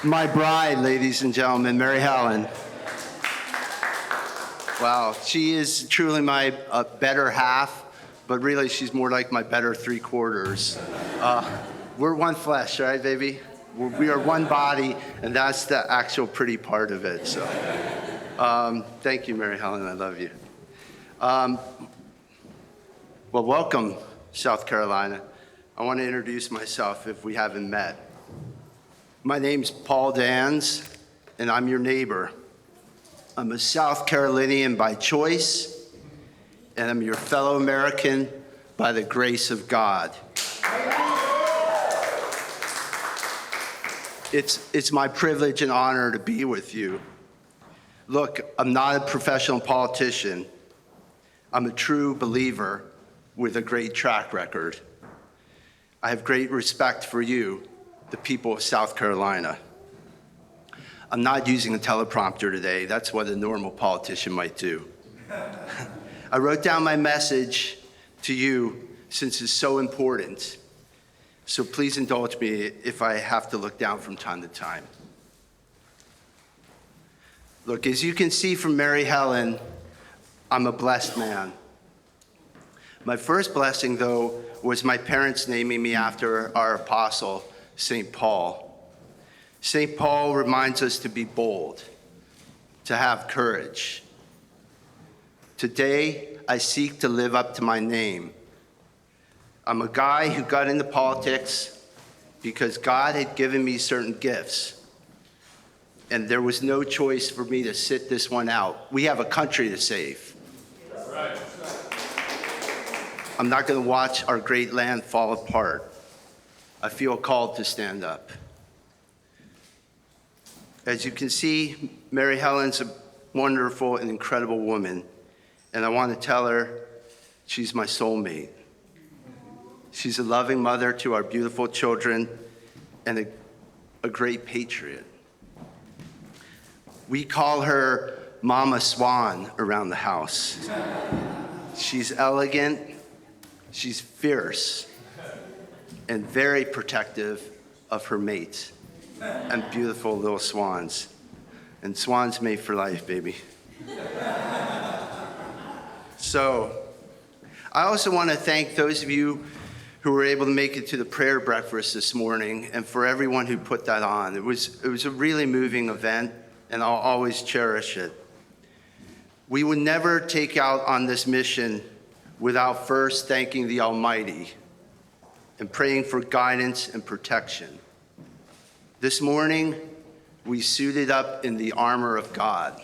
My bride, ladies and gentlemen, Mary Helen. Wow, she is truly my better half, but really she's more like my better three quarters. We're one flesh, right, baby? We are one body, and that's the actual pretty part of it. So, thank you, Mary Helen. I love you. Well, welcome, South Carolina. I want to introduce myself if we haven't met. My name's Paul Dans, and I'm your neighbor. I'm a South Carolinian by choice, and I'm your fellow American by the grace of God. It's my privilege and honor to be with you. Look, I'm not a professional politician. I'm a true believer with a great track record. I have great respect for you, the people of South Carolina. I'm not using a teleprompter today. That's what a normal politician might do. I wrote down my message to you since it's so important. So please indulge me if I have to look down from time to time. Look, as you can see from Mary Helen, I'm a blessed man. My first blessing, though, was my parents naming me after our apostle, St. Paul. St. Paul reminds us to be bold, to have courage. Today, I seek to live up to my name. I'm a guy who got into politics because God had given me certain gifts, and there was no choice for me to sit this one out. We have a country to save. Right. I'm not going to watch our great land fall apart. I feel called to stand up. As you can see, Mary Helen's a wonderful and incredible woman, and I want to tell her she's my soulmate. She's a loving mother to our beautiful children and a great patriot. We call her Mama Swan around the house. She's elegant, she's fierce, and very protective of her mates and beautiful little swans. And swans made for life, baby. So, I also want to thank those of you who were able to make it to the prayer breakfast this morning, and for everyone who put that on. It was a really moving event, and I'll always cherish it. We would never take out on this mission without first thanking the Almighty and praying for guidance and protection. This morning, we suited up in the armor of God.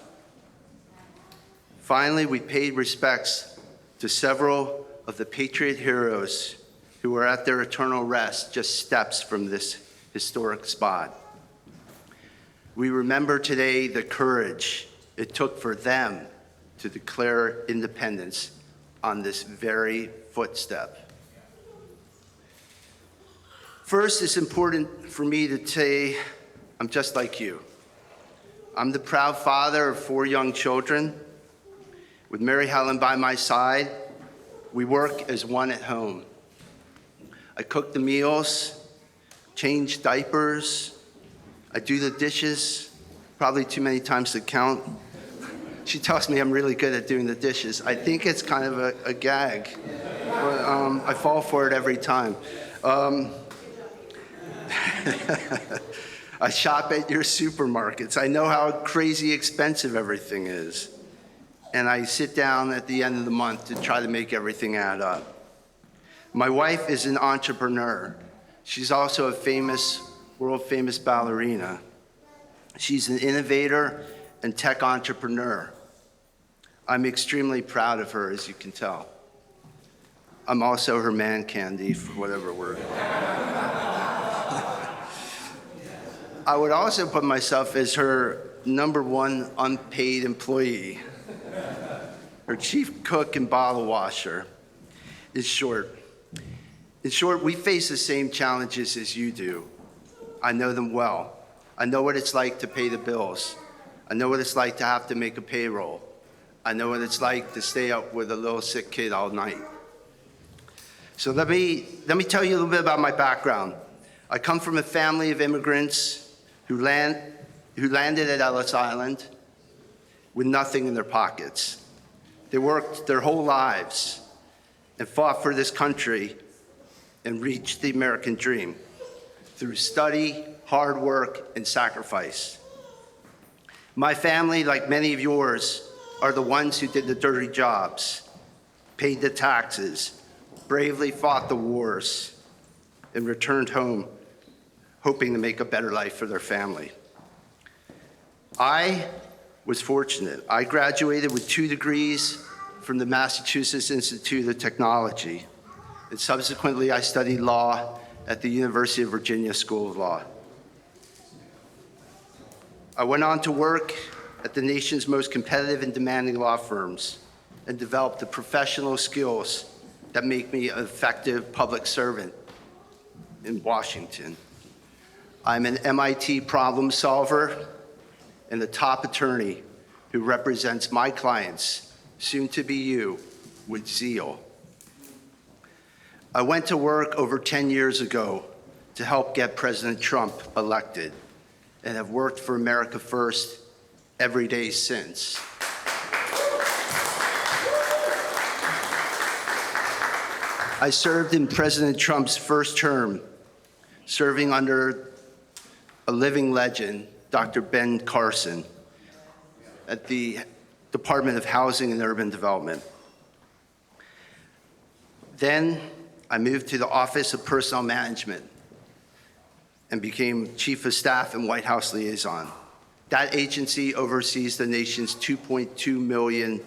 Finally, we paid respects to several of the patriot heroes who are at their eternal rest just steps from this historic spot. We remember today the courage it took for them to declare independence on this very footstep. First, it's important for me to say I'm just like you. I'm the proud father of 4 young children. With Mary Helen by my side, we work as one at home. I cook the meals, change diapers, I do the dishes, probably too many times to count. She tells me I'm really good at doing the dishes. I think it's kind of a gag, but I fall for it every time. I shop at your supermarkets. I know how crazy expensive everything is. And I sit down at the end of the month to try to make everything add up. My wife is an entrepreneur. She's also a world-famous ballerina. She's an innovator and tech entrepreneur. I'm extremely proud of her, as you can tell. I'm also her man candy, for whatever word. I would also put myself as her #1 unpaid employee, her chief cook and bottle washer. In short, we face the same challenges as you do. I know them well. I know what it's like to pay the bills. I know what it's like to have to make a payroll. I know what it's like to stay up with a little sick kid all night. So let me tell you a little bit about my background. I come from a family of immigrants who landed at Ellis Island with nothing in their pockets. They worked their whole lives and fought for this country and reached the American dream through study, hard work, and sacrifice. My family, like many of yours, are the ones who did the dirty jobs, paid the taxes, bravely fought the wars, and returned home hoping to make a better life for their family. I was fortunate. I graduated with 2 degrees from the Massachusetts Institute of Technology, and subsequently I studied law at the University of Virginia School of Law. I went on to work at the nation's most competitive and demanding law firms and developed the professional skills that make me an effective public servant in Washington. I'm an MIT problem solver and the top attorney who represents my clients, soon to be you, with zeal. I went to work over 10 years ago to help get President Trump elected and have worked for America First every day since. I served in President Trump's first term, serving under a living legend, Dr. Ben Carson, at the Department of Housing and Urban Development. Then I moved to the Office of Personnel Management and became Chief of Staff and White House Liaison. That agency oversees the nation's 2.2 million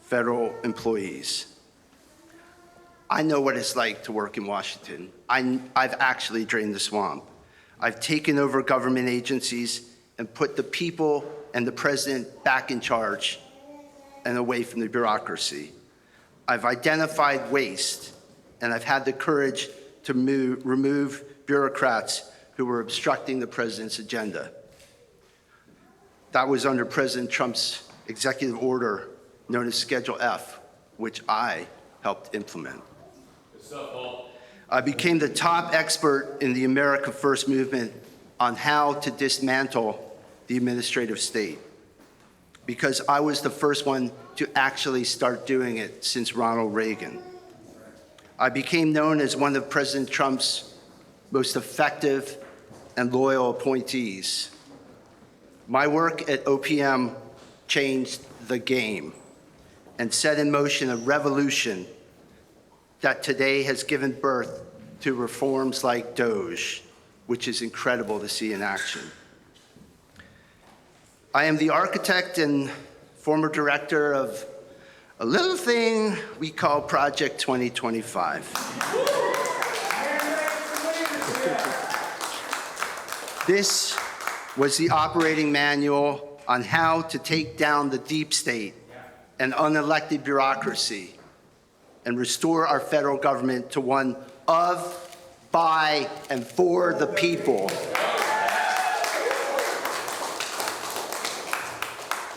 federal employees. I know what it's like to work in Washington. I've actually drained the swamp. I've taken over government agencies and put the people and the president back in charge and away from the bureaucracy. I've identified waste, and I've had the courage to remove bureaucrats who were obstructing the president's agenda. That was under President Trump's executive order known as Schedule F, which I helped implement. I became the top expert in the America First movement on how to dismantle the administrative state, because I was the first one to actually start doing it since Ronald Reagan. I became known as one of President Trump's most effective and loyal appointees. My work at OPM changed the game and set in motion a revolution that today has given birth to reforms like DOGE, which is incredible to see in action. I am the architect and former director of a little thing we call Project 2025. This was the operating manual on how to take down the deep state and unelected bureaucracy and restore our federal government to one of, by, and for the people.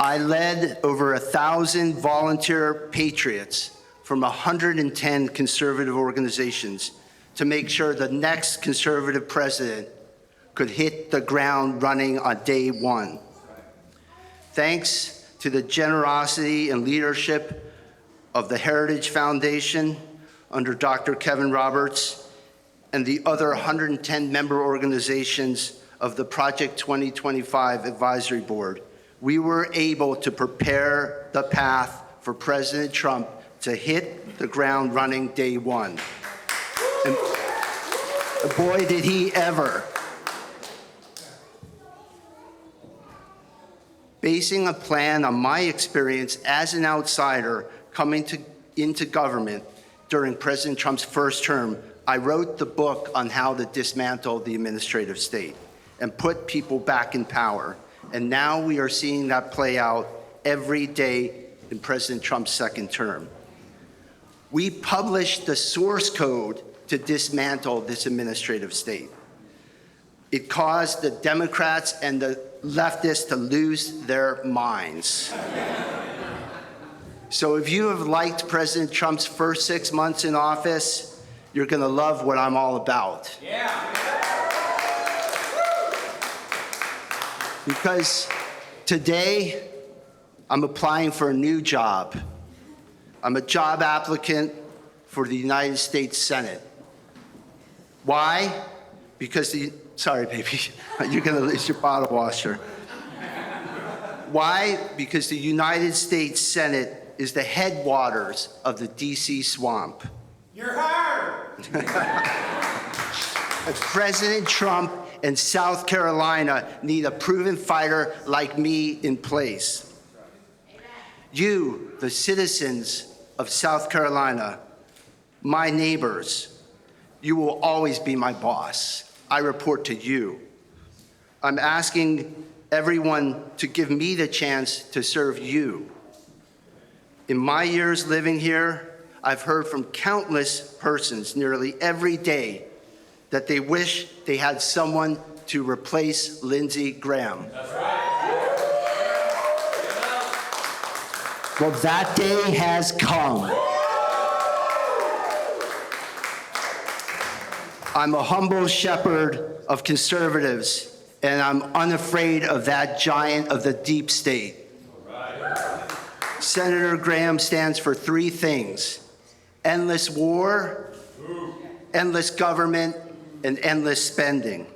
I led over 1,000 volunteer patriots from 110 conservative organizations to make sure the next conservative president could hit the ground running on day one. Thanks to the generosity and leadership of the Heritage Foundation under Dr. Kevin Roberts and the other 110 member organizations of the Project 2025 Advisory Board, we were able to prepare the path for President Trump to hit the ground running day one. And boy, did he ever. Basing a plan on my experience as an outsider coming into government during President Trump's first term, I wrote the book on how to dismantle the administrative state and put people back in power. And now we are seeing that play out every day in President Trump's second term. We published the source code to dismantle this administrative state. It caused the Democrats and the leftists to lose their minds. So if you have liked President Trump's first 6 months in office, you're going to love what I'm all about. Yeah. Because today I'm applying for a new job. I'm a job applicant for the United States Senate. Why? Because sorry, baby, you're gonna lose your bottle washer. Why? Because the United States Senate is the headwaters of the DC swamp. You're hired! President Trump and South Carolina need a proven fighter like me in place. You, the citizens of South Carolina, my neighbors, you will always be my boss. I report to you. I'm asking everyone to give me the chance to serve you. In my years living here, I've heard from countless persons nearly every day that they wish they had someone to replace Lindsey Graham. That's right. Well, that day has come. I'm a humble shepherd of conservatives, and I'm unafraid of that giant of the deep state. Senator Graham stands for three things: endless war, endless government, and endless spending.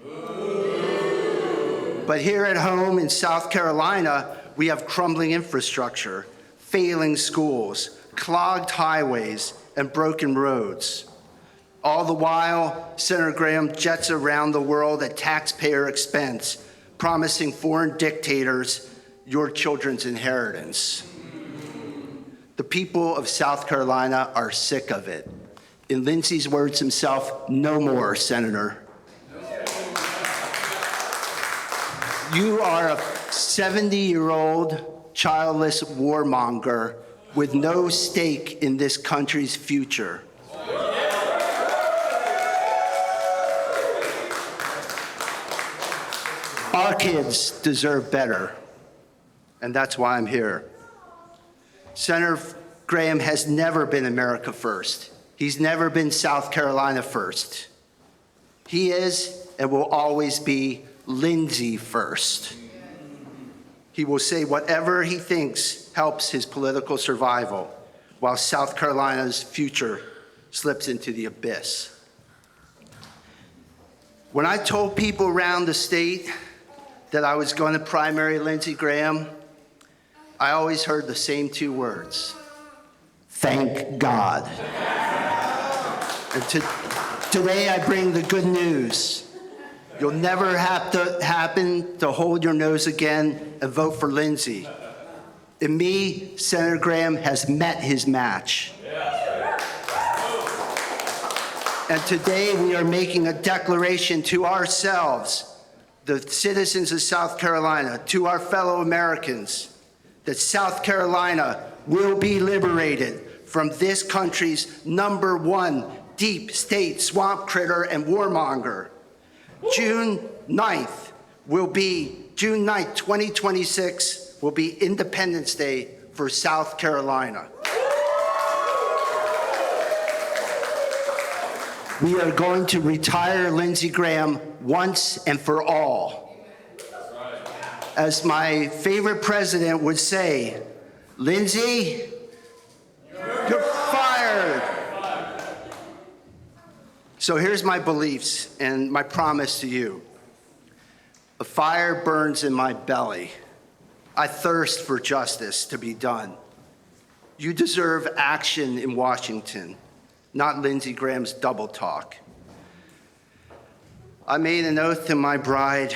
But here at home in South Carolina, we have crumbling infrastructure, failing schools, clogged highways, and broken roads. All the while, Senator Graham jets around the world at taxpayer expense, promising foreign dictators your children's inheritance. The people of South Carolina are sick of it. In Lindsey's words himself, no more, Senator. You are a 70-year-old childless warmonger with no stake in this country's future. Our kids deserve better, and that's why I'm here. Senator Graham has never been America first. He's never been South Carolina first. He is and will always be Lindsey first. He will say whatever he thinks helps his political survival, while South Carolina's future slips into the abyss. When I told people around the state that I was going to primary Lindsey Graham, I always heard the same two words: thank God. And today I bring the good news. You'll never have to happen to hold your nose again and vote for Lindsey. In me, Senator Graham has met his match. And today we are making a declaration to ourselves, the citizens of South Carolina, to our fellow Americans, that South Carolina will be liberated from this country's #1 deep state swamp critter and warmonger. June 9th, 2026 will be Independence Day for South Carolina. We are going to retire Lindsey Graham once and for all. As my favorite president would say, Lindsey, you're fired. So here's my beliefs and my promise to you. A fire burns in my belly. I thirst for justice to be done. You deserve action in Washington, not Lindsey Graham's double talk. I made an oath to my bride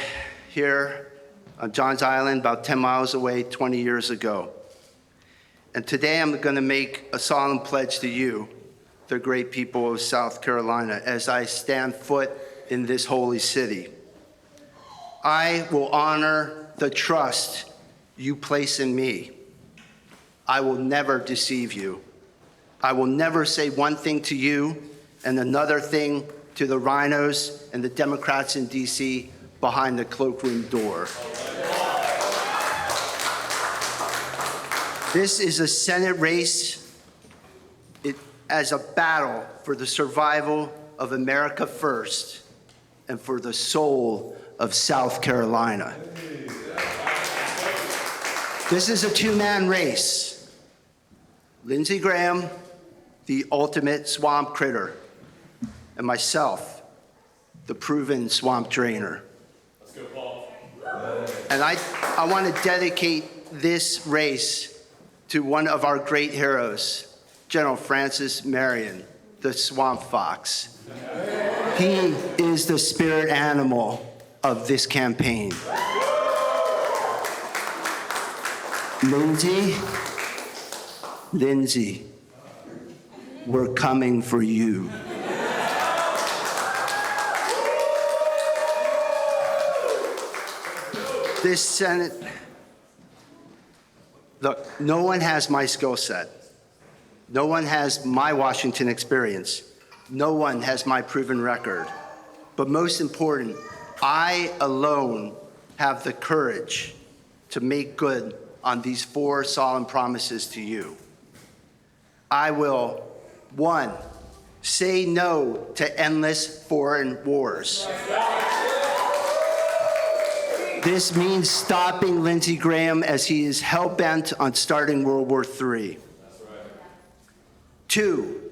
here on Johns Island, about 10 miles away, 20 years ago. And today I'm going to make a solemn pledge to you, the great people of South Carolina, as I stand foot in this holy city. I will honor the trust you place in me. I will never deceive you. I will never say one thing to you and another thing to the rhinos and the Democrats in DC behind the cloakroom door. This is a Senate race as a battle for the survival of America first and for the soul of South Carolina. This is a two-man race. Lindsey Graham, the ultimate swamp critter, and myself, the proven swamp drainer. Let's go, Paul. And I want to dedicate this race to one of our great heroes, General Francis Marion, the swamp fox. He is the spirit animal of this campaign. Lindsey, we're coming for you. This Senate, look, no one has my skill set. No one has my Washington experience. No one has my proven record. But most important, I alone have the courage to make good on these 4 solemn promises to you. I will, 1, say no to endless foreign wars. This means stopping Lindsey Graham as he is hell-bent on starting World War III. 2,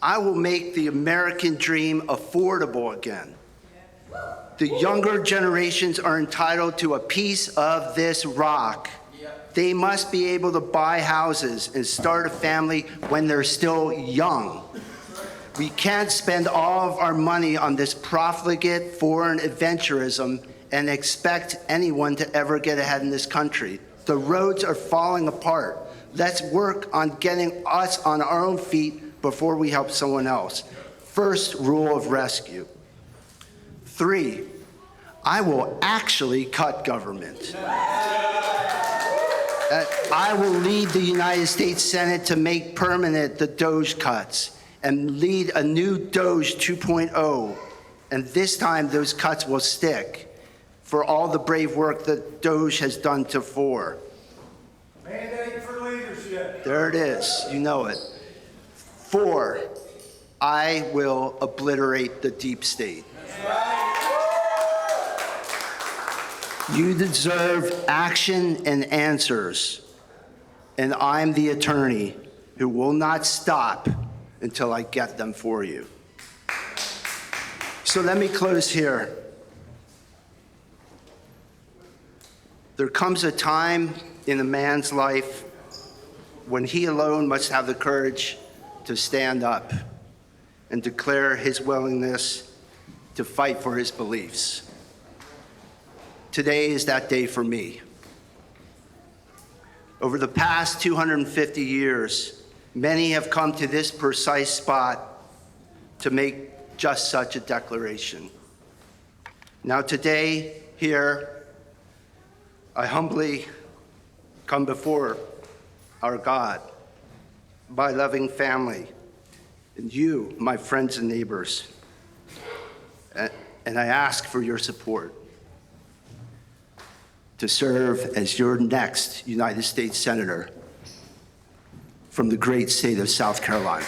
I will make the American dream affordable again. The younger generations are entitled to a piece of this rock. They must be able to buy houses and start a family when they're still young. We can't spend all of our money on this profligate foreign adventurism and expect anyone to ever get ahead in this country. The roads are falling apart. Let's work on getting us on our own feet before we help someone else. First rule of rescue. 3, I will actually cut government. I will lead the United States Senate to make permanent the DOGE cuts and lead a new DOGE 2.0. And this time those cuts will stick for all the brave work that DOGE has done before. Mandate for leadership. There it is, you know it. 4, I will obliterate the deep state. You deserve action and answers, and I'm the attorney who will not stop until I get them for you. So let me close here. There comes a time in a man's life when he alone must have the courage to stand up and declare his willingness to fight for his beliefs. Today is that day for me. Over the past 250 years, many have come to this precise spot to make just such a declaration. Now today, here, I humbly come before our God, my loving family, and you, my friends and neighbors, and I ask for your support to serve as your next United States Senator from the great state of South Carolina.